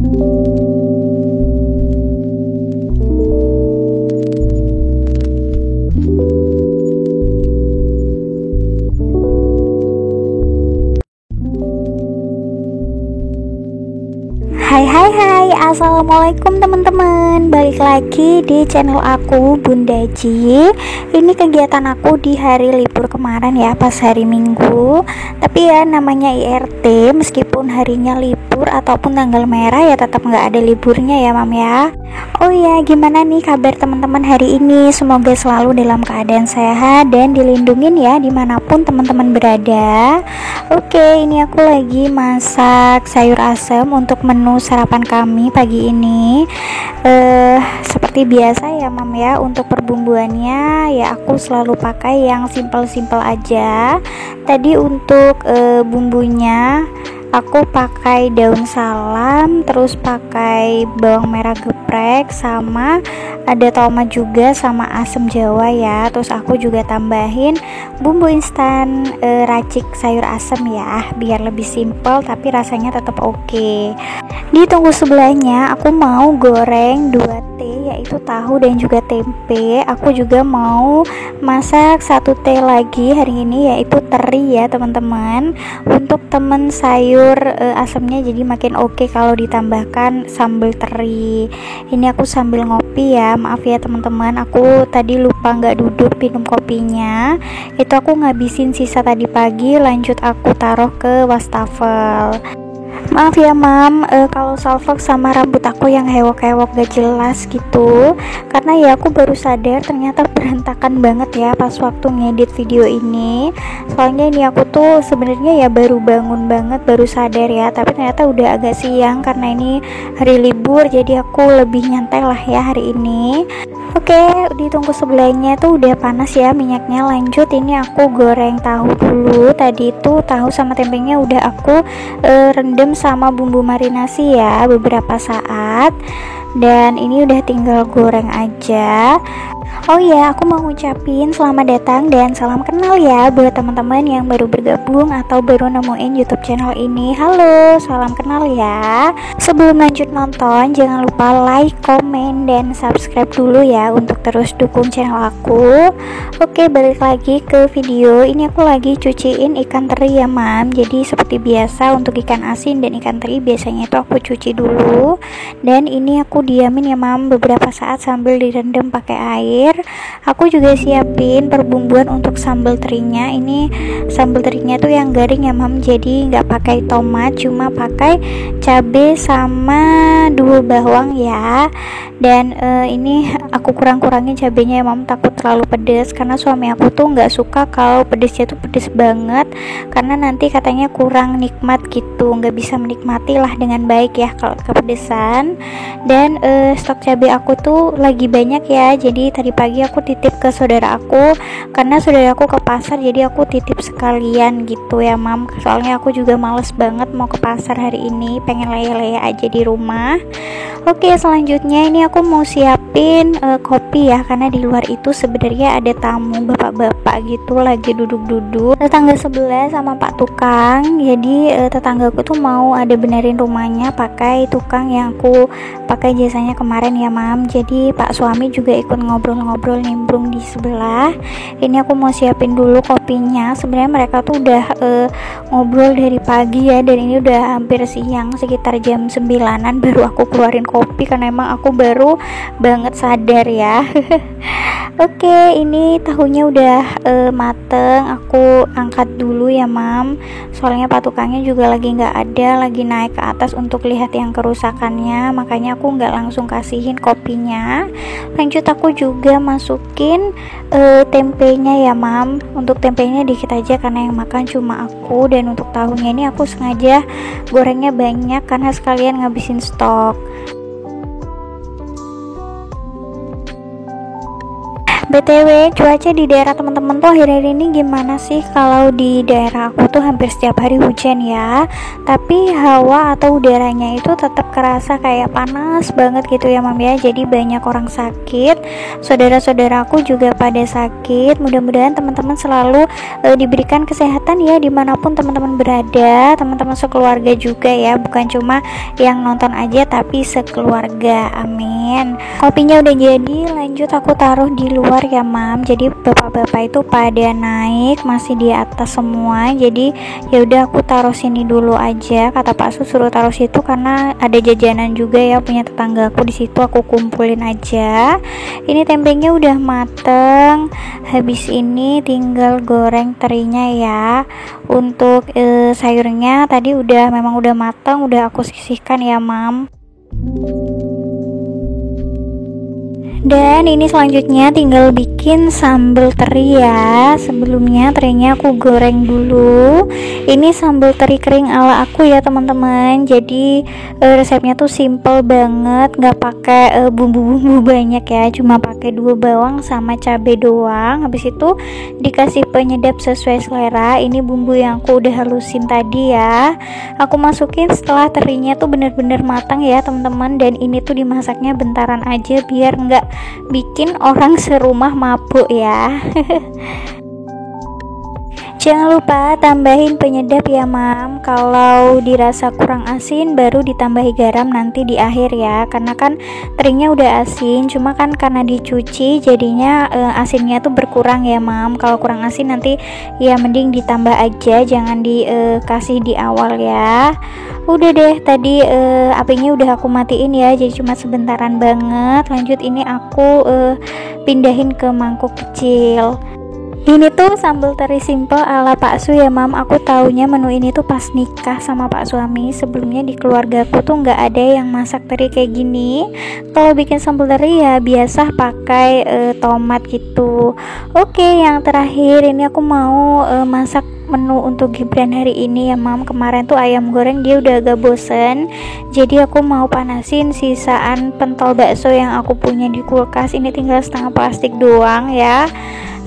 Hai, assalamualaikum teman-teman. Balik lagi di channel aku, Bunda Ji. Ini kegiatan aku di hari libur kemarin ya, pas hari Minggu. Tapi ya namanya IRT, meskipun harinya libur ataupun tanggal merah ya tetap nggak ada liburnya ya Mam ya. Oh ya, gimana nih kabar teman-teman hari ini? Semoga selalu dalam keadaan sehat dan dilindungin ya dimanapun teman-teman berada. Oke, ini aku lagi masak sayur asem untuk menu sarapan kami pagi ini. Seperti biasa ya Mam ya, untuk perbumbuannya ya aku selalu pakai yang simple-simple aja. Tadi untuk bumbunya aku pakai daun salam, terus pakai bawang merah geprek, sama ada tomat juga, sama asam jawa ya. Terus aku juga tambahin bumbu instan racik sayur asem ya, biar lebih simple tapi rasanya tetap oke. Di tunggu sebelahnya aku mau goreng 2 teh, yaitu tahu dan juga tempe. Aku juga mau masak 1 teh lagi hari ini, yaitu teri ya teman-teman, untuk temen sayur asamnya jadi makin oke kalau ditambahkan sambal teri. Ini aku sambil ngopi ya, maaf ya teman-teman, aku tadi lupa nggak duduk minum kopinya. Itu aku ngabisin sisa tadi pagi, lanjut aku taruh ke wastafel. Maaf ya Mam, kalau salfok sama rambut aku yang hewok-hewok gak jelas gitu, karena ya aku baru sadar ternyata berantakan banget ya pas waktu ngedit video ini. Soalnya ini aku tuh sebenarnya ya baru bangun banget, baru sadar ya, tapi ternyata udah agak siang karena ini hari libur, jadi aku lebih nyantai lah ya hari ini. Oke, ditunggu sebelahnya tuh udah panas ya minyaknya. Lanjut, ini aku goreng tahu dulu. Tadi itu tahu sama tempenya udah aku rendam sama bumbu marinasi ya beberapa saat, dan ini udah tinggal goreng aja. Oh ya, aku mau ngucapin selamat datang dan salam kenal ya buat teman-teman yang baru bergabung atau baru nemuin YouTube channel ini. Halo, salam kenal ya. Sebelum lanjut nonton, jangan lupa like, komen, dan subscribe dulu ya untuk terus dukung channel aku. Oke, balik lagi ke video. Ini aku lagi cuciin ikan teri ya Mam. Jadi seperti biasa untuk ikan asin dan ikan teri biasanya itu aku cuci dulu, dan ini aku diamin ya Mam beberapa saat sambil direndam pakai air. Aku juga siapin perbumbuan untuk sambal terinya. Ini sambal terinya tuh yang garing ya Mam, jadi nggak pakai tomat, cuma pakai cabai sama 2 bawang ya. Dan ini aku kurang-kurangin cabenya ya Mam, takut terlalu pedes karena suami aku tuh nggak suka kalau pedesnya tuh pedes banget, karena nanti katanya kurang nikmat gitu, nggak bisa menikmati lah dengan baik ya kalau kepedesan. Dan stok cabai aku tuh lagi banyak ya, jadi tadi pagi aku titip ke saudara aku karena saudara aku ke pasar, jadi aku titip sekalian gitu ya Mam. Soalnya aku juga males banget mau ke pasar hari ini, pengen leye-leye aja di rumah. Oke, selanjutnya ini aku mau siapin kopi ya, karena di luar itu sebenarnya ada tamu bapak-bapak gitu lagi duduk-duduk, tetangga sebelah sama Pak Tukang. Jadi tetanggaku tuh mau ada benerin rumahnya pakai tukang yang aku pakai jasanya kemarin ya Mam. Jadi Pak suami juga ikut ngobrol-ngobrol nimbrung di sebelah. Ini aku mau siapin dulu kopinya. Sebenarnya mereka tuh udah ngobrol dari pagi ya, dan ini udah hampir siang, sekitar jam 9-an baru aku keluarin kopi karena emang aku baru banget sadar ya. Oke, ini tahunya udah mateng. Aku angkat dulu ya Mam, soalnya Pak tukangnya juga lagi nggak ada, lagi naik ke atas untuk lihat yang kerusakannya, makanya aku nggak langsung kasihin kopinya. Lanjut, aku juga masukin tempenya ya Mam. Untuk tempenya dikit aja karena yang makan cuma aku, dan untuk tahunya ini aku sengaja gorengnya banyak karena sekalian ngabisin stok. BTW, cuaca di daerah teman-teman tuh akhir-akhir ini gimana sih? Kalau di daerah aku tuh hampir setiap hari hujan ya, tapi hawa atau udaranya itu tetap kerasa kayak panas banget gitu ya Mam ya. Jadi banyak orang sakit, saudara-saudaraku juga pada sakit. Mudah-mudahan teman-teman selalu diberikan kesehatan ya dimanapun teman-teman berada, teman-teman sekeluarga juga ya, bukan cuma yang nonton aja tapi sekeluarga. Amin. Kopinya udah jadi, lanjut aku taruh di luar ya Mam. Jadi bapak-bapak itu pada naik, masih di atas semua. Jadi ya udah aku taruh sini dulu aja. Kata Pak Su suruh taruh situ karena ada jajanan juga ya punya tetanggaku di situ. Aku kumpulin aja. Ini tempenya udah mateng. Habis ini tinggal goreng terinya ya. Untuk sayurnya tadi memang udah mateng, udah aku sisihkan ya Mam. Dan ini selanjutnya tinggal bikin sambal teri ya. Sebelumnya terinya aku goreng dulu. Ini sambal teri kering ala aku ya teman-teman. Jadi resepnya tuh simple banget, nggak pakai bumbu-bumbu banyak ya, cuma pakai 2 bawang sama cabai doang. Habis itu dikasih penyedap sesuai selera. Ini bumbu yang aku udah halusin tadi ya. Aku masukin setelah terinya tuh bener-bener matang ya teman-teman. Dan ini tuh dimasaknya bentaran aja biar nggak bikin orang serumah mabuk ya. Jangan lupa tambahin penyedap ya Mam. Kalau dirasa kurang asin baru ditambahi garam nanti di akhir ya. Karena kan terinya udah asin, cuma kan karena dicuci jadinya asinnya tuh berkurang ya Mam. Kalau kurang asin nanti ya mending ditambah aja, jangan dikasih di awal ya. Udah deh tadi apinya udah aku matiin ya, jadi cuma sebentaran banget. Lanjut ini aku pindahin ke mangkuk kecil. Ini tuh sambal teri simple ala Pak Su ya Mam. Aku taunya menu ini tuh pas nikah sama Pak suami. Sebelumnya di keluargaku tuh nggak ada yang masak teri kayak gini. Kalau bikin sambal teri ya biasa pakai tomat gitu. Oke, yang terakhir ini aku mau masak menu untuk Gibran hari ini ya Mam. Kemarin tuh ayam goreng dia udah agak bosen, jadi aku mau panasin sisaan pentol bakso yang aku punya di kulkas. Ini tinggal setengah plastik doang ya.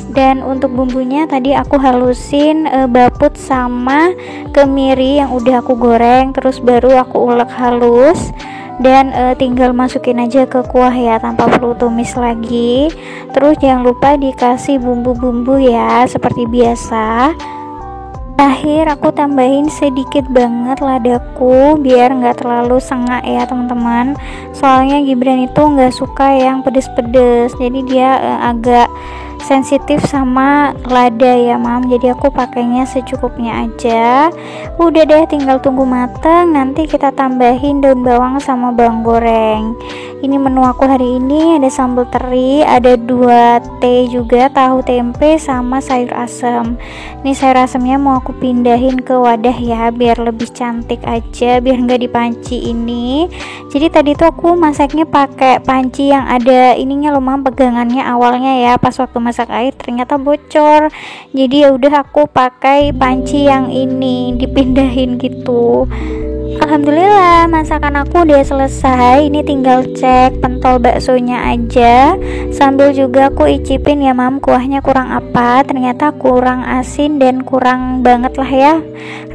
Dan untuk bumbunya tadi aku halusin baput sama kemiri yang udah aku goreng, terus baru aku ulek halus. Dan tinggal masukin aja ke kuah ya, tanpa perlu tumis lagi. Terus jangan lupa dikasih bumbu-bumbu ya seperti biasa. Terakhir aku tambahin sedikit banget ladaku biar nggak terlalu sengak ya teman-teman. Soalnya Gibran itu nggak suka yang pedes-pedes, jadi dia agak sensitif sama lada ya Mam. Jadi aku pakainya secukupnya aja. Udah deh tinggal tunggu mateng, nanti kita tambahin daun bawang sama bawang goreng. Ini menu aku hari ini, ada sambal teri, ada 2 teh juga, tahu tempe sama sayur asem. Ini sayur asemnya mau aku pindahin ke wadah ya biar lebih cantik aja, biar nggak di panci ini. Jadi tadi tuh aku masaknya pakai panci yang ada ininya loh Mam, pegangannya awalnya ya. Pas waktu masak air ternyata bocor, jadi ya udah aku pakai panci yang ini dipindahin gitu. Alhamdulillah masakan aku udah selesai. Ini tinggal cek pentol baksonya aja, sambil juga aku icipin ya Mam kuahnya kurang apa. Ternyata kurang asin dan kurang banget lah ya,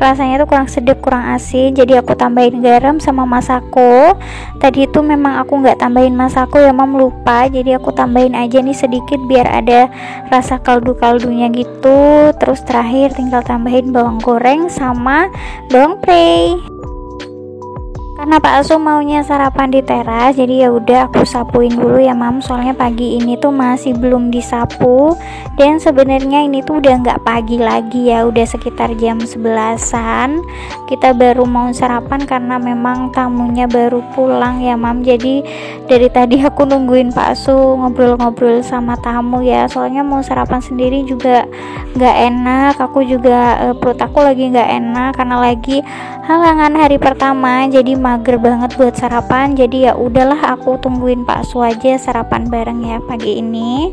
rasanya tuh kurang sedap, kurang asin. Jadi aku tambahin garam sama masako. Tadi itu memang aku nggak tambahin masako ya Mam, lupa. Jadi aku tambahin aja nih sedikit biar ada rasa kaldu-kaldunya gitu. Terus terakhir tinggal tambahin bawang goreng sama bawang prei. Karena Pak Asu maunya sarapan di teras, jadi ya udah aku sapuin dulu ya Mam. Soalnya pagi ini tuh masih belum disapu, dan sebenarnya ini tuh udah nggak pagi lagi ya, udah sekitar jam 11-an. Kita baru mau sarapan karena memang tamunya baru pulang ya Mam. Jadi dari tadi aku nungguin Pak Asu ngobrol-ngobrol sama tamu ya. Soalnya mau sarapan sendiri juga nggak enak. Aku juga perut aku lagi nggak enak karena lagi halangan hari pertama, jadi mager banget buat sarapan. Jadi ya udahlah aku tungguin Pak Su aja sarapan bareng ya pagi ini.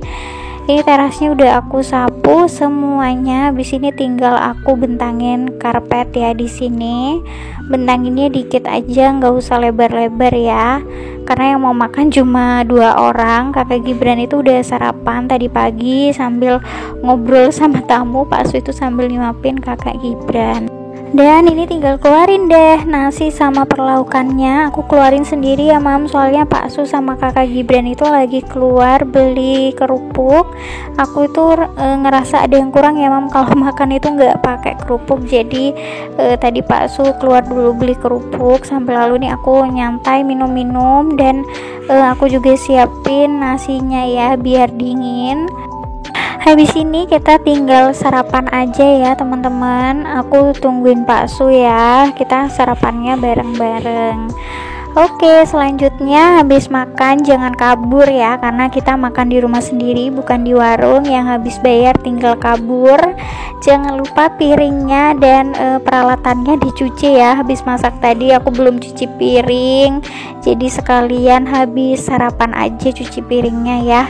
Ini terasnya udah aku sapu semuanya. Habis ini tinggal aku bentangin karpet ya di sini. Bentanginnya dikit aja, nggak usah lebar-lebar ya. Karena yang mau makan cuma 2 orang. Kakak Gibran itu udah sarapan tadi pagi sambil ngobrol sama tamu. Pak Su itu sambil nyuapin Kakak Gibran. Dan ini tinggal keluarin deh nasi sama perlaukannya. Aku keluarin sendiri ya mam, soalnya Pak Su sama Kakak Gibran itu lagi keluar beli kerupuk. Aku itu ngerasa ada yang kurang ya mam kalau makan itu nggak pakai kerupuk. Jadi tadi Pak Su keluar dulu beli kerupuk, sambil lalu nih aku nyantai minum-minum. Dan aku juga siapin nasinya ya biar dingin. Habis ini kita tinggal sarapan aja ya teman-teman. Aku tungguin Pak Su ya, kita sarapannya bareng-bareng. Oke, selanjutnya habis makan jangan kabur ya, karena kita makan di rumah sendiri bukan di warung yang habis bayar tinggal kabur. Jangan lupa piringnya dan peralatannya dicuci ya. Habis masak tadi aku belum cuci piring, jadi sekalian habis sarapan aja cuci piringnya ya,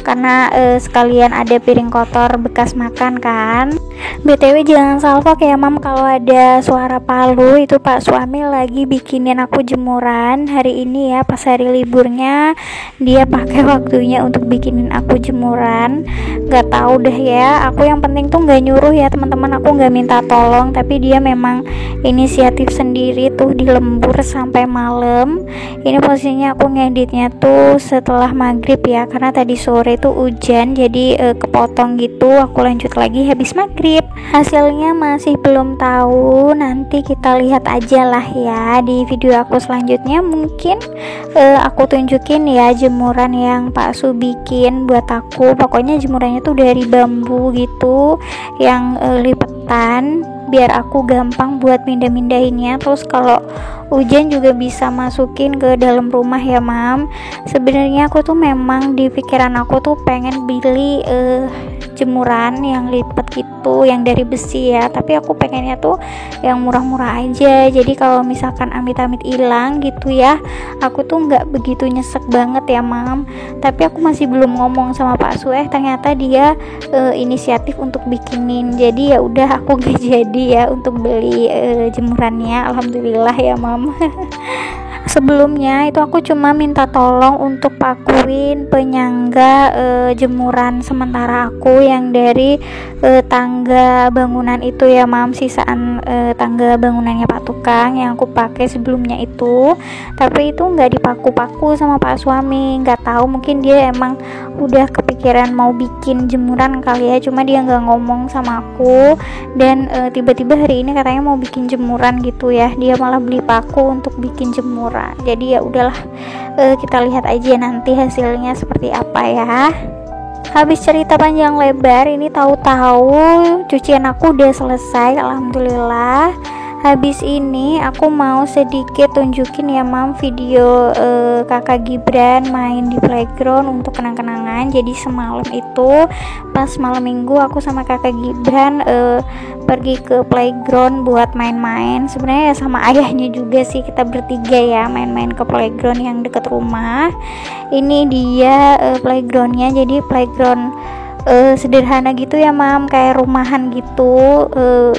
karena sekalian ada piring kotor bekas makan kan. BTW jangan salfok ya mam kalau ada suara palu, itu Pak suami lagi bikinin aku jemuran hari ini ya, pas hari liburnya dia pakai waktunya untuk bikinin aku jemuran. Gak tahu deh ya, aku yang penting tuh gak nyuruh ya teman-teman, aku gak minta tolong, tapi dia memang inisiatif sendiri tuh di lembur sampai malam. Ini posisinya aku ngeditnya tuh setelah maghrib ya, karena tadi sore tuh hujan jadi kepotong gitu. Aku lanjut lagi habis maghrib. Hasilnya masih belum tahu, nanti kita lihat aja lah ya di video aku selanjutnya. Mungkin aku tunjukin ya jemuran yang Pak Su bikin buat aku. Pokoknya jemurannya tuh dari bambu gitu yang lipetan, biar aku gampang buat mindah-mindahinnya. Terus kalau hujan juga bisa masukin ke dalam rumah ya mam. Sebenarnya aku tuh memang di pikiran aku tuh pengen beli jemuran yang lipat gitu, yang dari besi ya, tapi aku pengennya tuh yang murah-murah aja. Jadi kalau misalkan amit-amit hilang gitu ya, aku tuh nggak begitu nyesek banget ya mam. Tapi aku masih belum ngomong sama Pak Su, ternyata dia inisiatif untuk bikinin. Jadi ya udah aku gak jadi ya untuk beli jemurannya. Alhamdulillah ya mam. Sebelumnya itu aku cuma minta tolong untuk pakuin penyangga jemuran sementara aku yang dari tangga bangunan itu ya mam, sisaan tangga bangunannya Pak Tukang yang aku pakai sebelumnya itu. Tapi itu nggak dipaku-paku sama Pak suami, nggak tahu, mungkin dia emang udah kepikiran mau bikin jemuran kali ya, cuma dia nggak ngomong sama aku. Dan tiba-tiba hari ini katanya mau bikin jemuran gitu ya, dia malah beli paku untuk bikin jemuran. Jadi ya udahlah, kita lihat aja nanti hasilnya seperti apa ya. Habis cerita panjang lebar, ini tahu-tahu cucian aku udah selesai, alhamdulillah. Habis ini aku mau sedikit tunjukin ya mam video Kakak Gibran main di playground untuk kenang-kenangan. Jadi semalam itu pas malam minggu aku sama Kakak Gibran pergi ke playground buat main-main. Sebenarnya ya sama ayahnya juga sih, kita bertiga ya main-main ke playground yang deket rumah. Ini dia playgroundnya, jadi playground sederhana gitu ya mam, kayak rumahan gitu.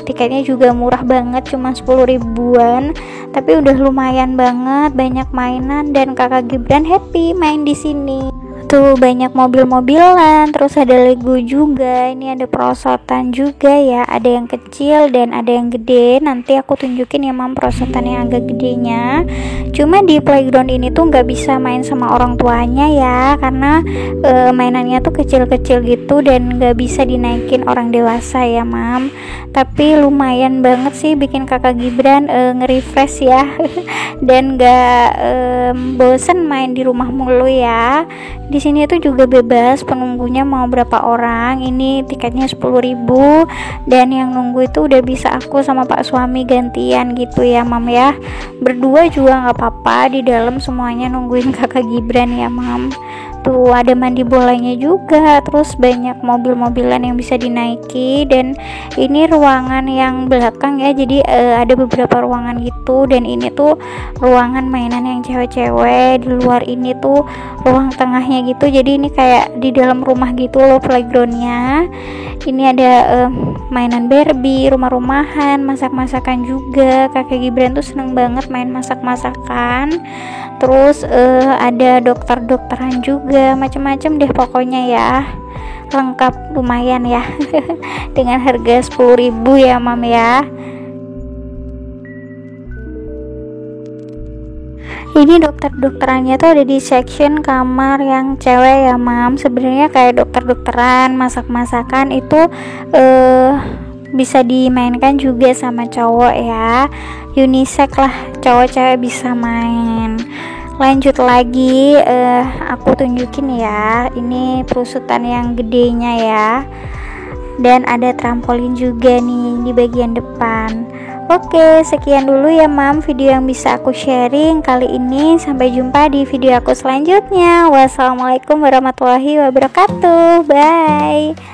Tiketnya juga murah banget, cuma 10 ribuan, tapi udah lumayan banget, banyak mainan dan Kakak Gibran happy main di sini. Tuh banyak mobil-mobilan, terus ada Lego juga. Ini ada perosotan juga ya, ada yang kecil dan ada yang gede. Nanti aku tunjukin ya mam perosotan yang agak gedenya. Cuma di playground ini tuh nggak bisa main sama orang tuanya ya, karena mainannya tuh kecil-kecil gitu dan nggak bisa dinaikin orang dewasa ya mam. Tapi lumayan banget sih bikin Kakak Gibran nge-refresh ya dan nggak bosen main di rumah mulu ya. Di sini itu juga bebas penunggunya mau berapa orang. Ini tiketnya 10.000 dan yang nunggu itu udah bisa aku sama Pak suami gantian gitu ya mam ya. Berdua juga nggak apa-apa, di dalam semuanya nungguin Kakak Gibran ya mam. Tuh ada mandi bolanya juga, terus banyak mobil-mobilan yang bisa dinaiki. Dan ini ruangan yang belakang ya, jadi ada beberapa ruangan gitu. Dan ini tuh ruangan mainan yang cewek-cewek. Di luar ini tuh ruang tengahnya playgroundnya gitu. Jadi ini kayak di dalam rumah gitu loh playgroundnya. Ini ada mainan Barbie, rumah-rumahan, masak-masakan juga. Kakek Gibran tuh seneng banget main masak-masakan. Terus ada dokter-dokteran juga, macam-macam deh pokoknya ya, lengkap lumayan ya. Dengan harga 10.000 ya mam ya. Ini dokter-dokterannya tuh ada di section kamar yang cewek ya mam. Sebenarnya kayak dokter-dokteran, masak-masakan itu bisa dimainkan juga sama cowok ya, unisex lah, cowok cewek bisa main. Lanjut lagi, aku tunjukin ya, ini perusutan yang gedenya ya, dan ada trampolin juga nih di bagian depan. Oke, sekian dulu ya mam video yang bisa aku sharing kali ini. Sampai jumpa di video aku selanjutnya. Wassalamualaikum warahmatullahi wabarakatuh. Bye.